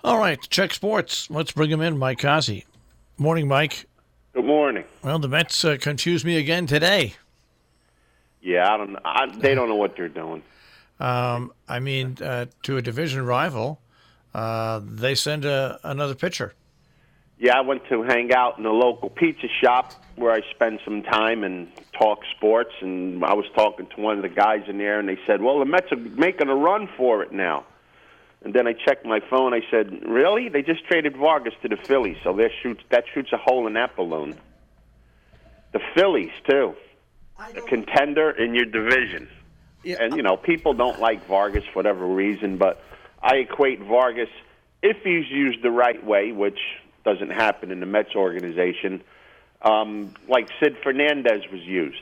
All right, check sports. Let's bring him in, Mike Cozzi. Morning, Mike. Good morning. Well, the Mets confused me again today. Yeah, they don't know what they're doing. To a division rival, they send another pitcher. Yeah, I went to hang out in a local pizza shop where I spend some time and talk sports, and I was talking to one of the guys in there, and they said, well, the Mets are making a run for it now. And then I checked my phone. I said, really? They just traded Vargas to the Phillies, so that shoots a hole in that balloon. The Phillies, too. A contender in your division. Yeah. And, people don't like Vargas for whatever reason, but I equate Vargas, if he's used the right way, which doesn't happen in the Mets organization, like Sid Fernandez was used,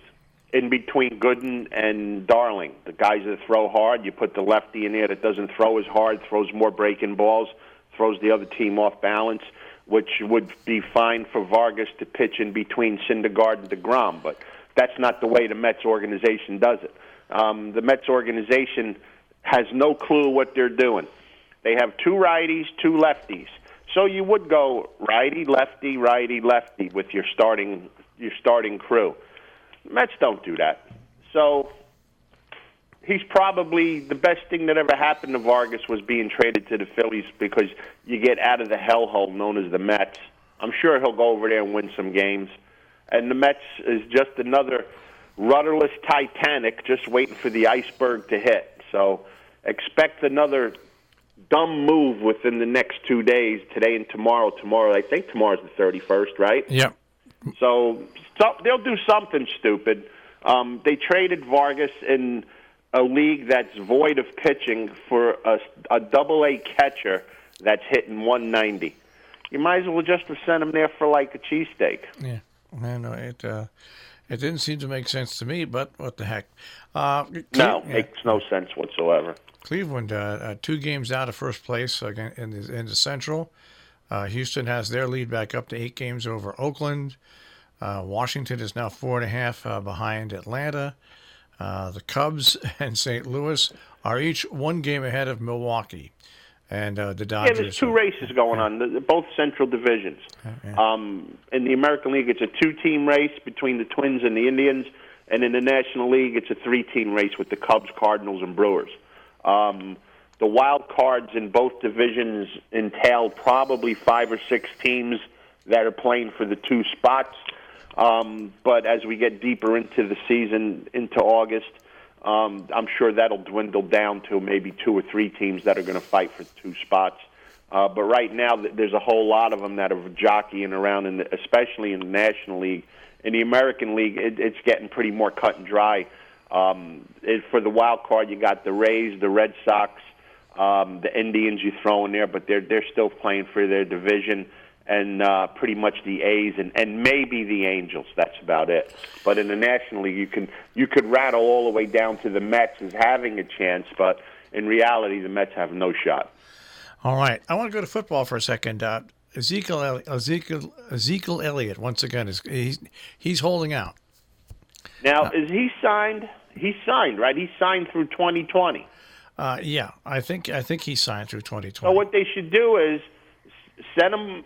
in between Gooden and Darling. The guys that throw hard, you put the lefty in there that doesn't throw as hard, throws more breaking balls, throws the other team off balance, which would be fine for Vargas to pitch in between Syndergaard and DeGrom, but that's not the way the Mets organization does it. The Mets organization has no clue what they're doing. They have two righties, two lefties. So you would go righty, lefty with your starting crew. The Mets don't do that. So he's probably the best thing that ever happened to Vargas was being traded to the Phillies because you get out of the hellhole known as the Mets. I'm sure he'll go over there and win some games. And the Mets is just another rudderless Titanic just waiting for the iceberg to hit. So expect another dumb move within the next 2 days, today and tomorrow. I think tomorrow's the 31st, right? Yep. So they'll do something stupid. They traded Vargas in a league that's void of pitching for a double-A catcher that's hitting 190. You might as well just have sent him there for like a cheesesteak. Yeah. I know it didn't seem to make sense to me, but what the heck? Makes no sense whatsoever. Cleveland, 2 games out of first place again in the Central. Houston has their lead back up to 8 games over Oakland. Washington is now 4.5 behind Atlanta. The Cubs and St. Louis are each 1 game ahead of Milwaukee. And the Dodgers. Yeah, there's 2 races going on, both Central divisions. Yeah. In the American League, it's a 2-team race between the Twins and the Indians, and in the National League, it's a 3-team race with the Cubs, Cardinals, and Brewers. The wild cards in both divisions entail probably 5 or 6 teams that are playing for the 2 spots. But as we get deeper into the season, into August, I'm sure that'll dwindle down to maybe 2 or 3 teams that are going to fight for 2 spots. But right now, there's a whole lot of them that are jockeying around, especially in the National League. In the American League, it's getting pretty more cut and dry. For the wild card, you got the Rays, the Red Sox, the Indians you throw in there, but they're still playing for their division. And pretty much the A's and maybe the Angels. That's about it. But in the National League, you could rattle all the way down to the Mets as having a chance, but in reality, the Mets have no shot. All right, I want to go to football for a second. Ezekiel Elliott once again he's holding out. Now, is he signed? He's signed, right? He's signed through 2020. Yeah, I think he signed through 2020. So what they should do is send him,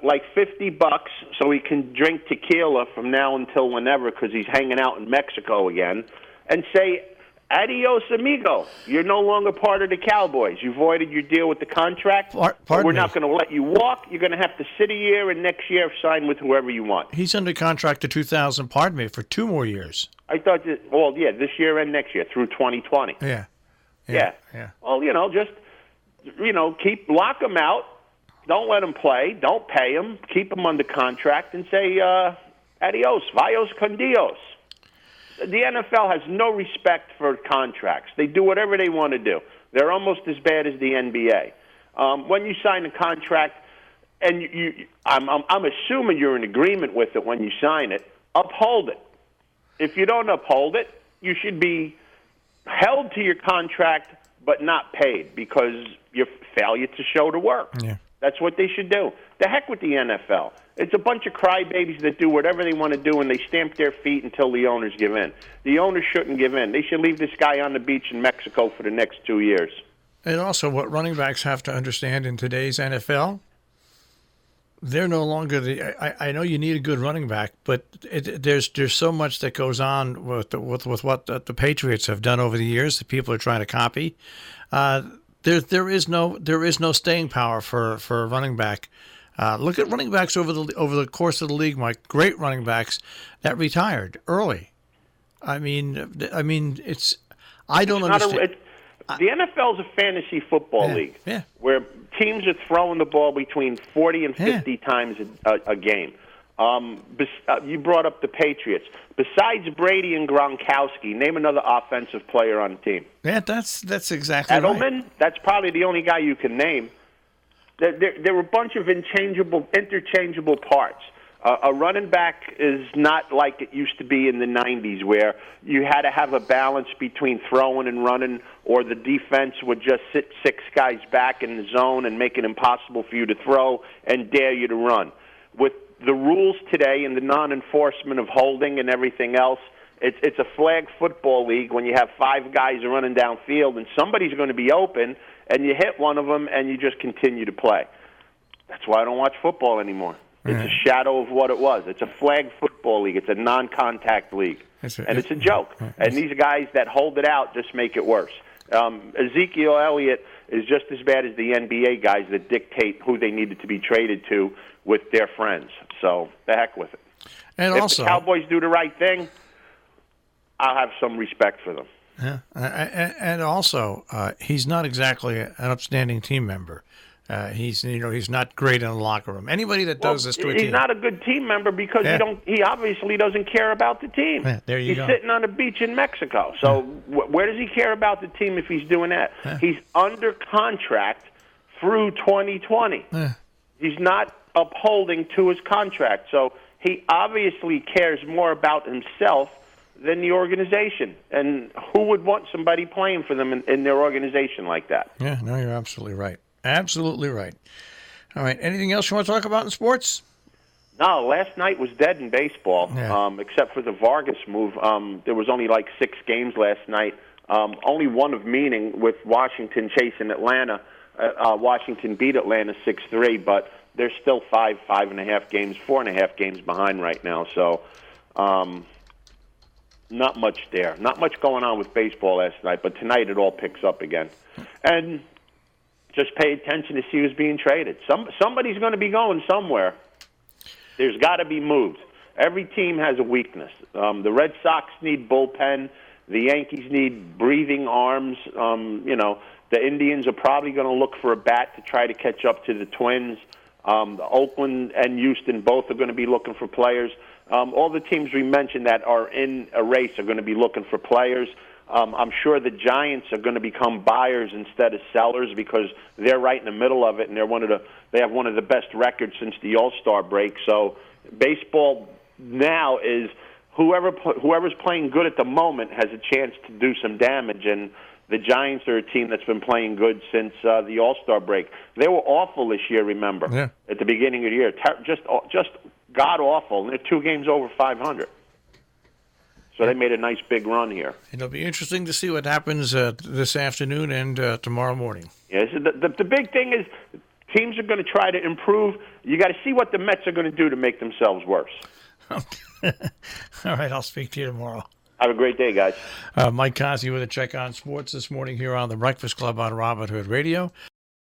like $50 so he can drink tequila from now until whenever because he's hanging out in Mexico again, and say, adios, amigo. You're no longer part of the Cowboys. You voided your deal with the contract. We're not going to let you walk. You're going to have to sit a year, and next year sign with whoever you want. He's under contract to 2000, for 2 more years. I thought this year and next year through 2020. Yeah. Well, lock him out. Don't let him play. Don't pay him. Keep him under contract and say, adios, vayos con Dios. The NFL has no respect for contracts. They do whatever they want to do. They're almost as bad as the NBA. When you sign a contract, and I'm assuming you're in agreement with it when you sign it, uphold it. If you don't uphold it, you should be held to your contract but not paid because your failure to show the work. Yeah. That's what they should do. The heck with the NFL. It's a bunch of crybabies that do whatever they want to do, and they stamp their feet until the owners give in. The owners shouldn't give in. They should leave this guy on the beach in Mexico for the next 2 years. And also, what running backs have to understand in today's NFL, they're no longer I know you need a good running back, but there's so much that goes on with what the Patriots have done over the years that people are trying to copy. There is no staying power for a running back. Look at running backs over the course of the league, Mike. Great running backs that retired early. I mean, it's I don't understand. The NFL is a fantasy football league where teams are throwing the ball between 40 and 50 times a game. You brought up the Patriots. Besides Brady and Gronkowski, name another offensive player on the team. Yeah, that's exactly Edelman, right. That's probably the only guy you can name. There were a bunch of interchangeable parts. A running back is not like it used to be in the 90s where you had to have a balance between throwing and running, or the defense would just sit 6 guys back in the zone and make it impossible for you to throw and dare you to run. With the rules today and the non-enforcement of holding and everything else, it's a flag football league when you have 5 guys running downfield and somebody's going to be open and you hit one of them and you just continue to play. That's why I don't watch football anymore. It's a shadow of what it was. It's a flag football league. It's a non-contact league. It's a joke. And these guys that hold it out just make it worse. Ezekiel Elliott is just as bad as the NBA guys that dictate who they needed to be traded to with their friends. So the heck with it. And if also, the Cowboys do the right thing, I'll have some respect for them. Yeah, and also, he's not exactly an upstanding team member. He's not great in the locker room. Anybody that does this to a team, he's not a good team member because he obviously doesn't care about the team. Yeah, there you go. He's sitting on a beach in Mexico. So where does he care about the team if he's doing that? Yeah. He's under contract through 2020. Yeah. He's not upholding to his contract. So he obviously cares more about himself than the organization. And who would want somebody playing for them in their organization like that? Yeah, no, you're absolutely right. Absolutely right. All right. Anything else you want to talk about in sports? No, last night was dead in baseball, except for the Vargas move. There was only like 6 games last night. Only one of meaning with Washington chasing Atlanta. Washington beat Atlanta 6-3, but they're still 5.5 games, 4.5 games behind right now. So not much there. Not much going on with baseball last night, but tonight it all picks up again. And just pay attention to see who's being traded. Somebody's going to be going somewhere. There's got to be moves. Every team has a weakness. The Red Sox need bullpen. The Yankees need breathing arms. The Indians are probably going to look for a bat to try to catch up to the Twins. Oakland and Houston both are going to be looking for players. All the teams we mentioned that are in a race are going to be looking for players. I'm sure the Giants are going to become buyers instead of sellers because they're right in the middle of it, and they have one of the best records since the All-Star break. So baseball now is whoever's playing good at the moment has a chance to do some damage, and the Giants are a team that's been playing good since the All-Star break. They were awful this year, remember, at the beginning of the year. Just god-awful, and they're 2 games over 500. So they made a nice big run here. It'll be interesting to see what happens this afternoon and tomorrow morning. Yes, the big thing is teams are going to try to improve. You got to see what the Mets are going to do to make themselves worse. Okay. All right, I'll speak to you tomorrow. Have a great day, guys. Mike Cozzi with a check on sports this morning here on the Breakfast Club on Robert Hood Radio.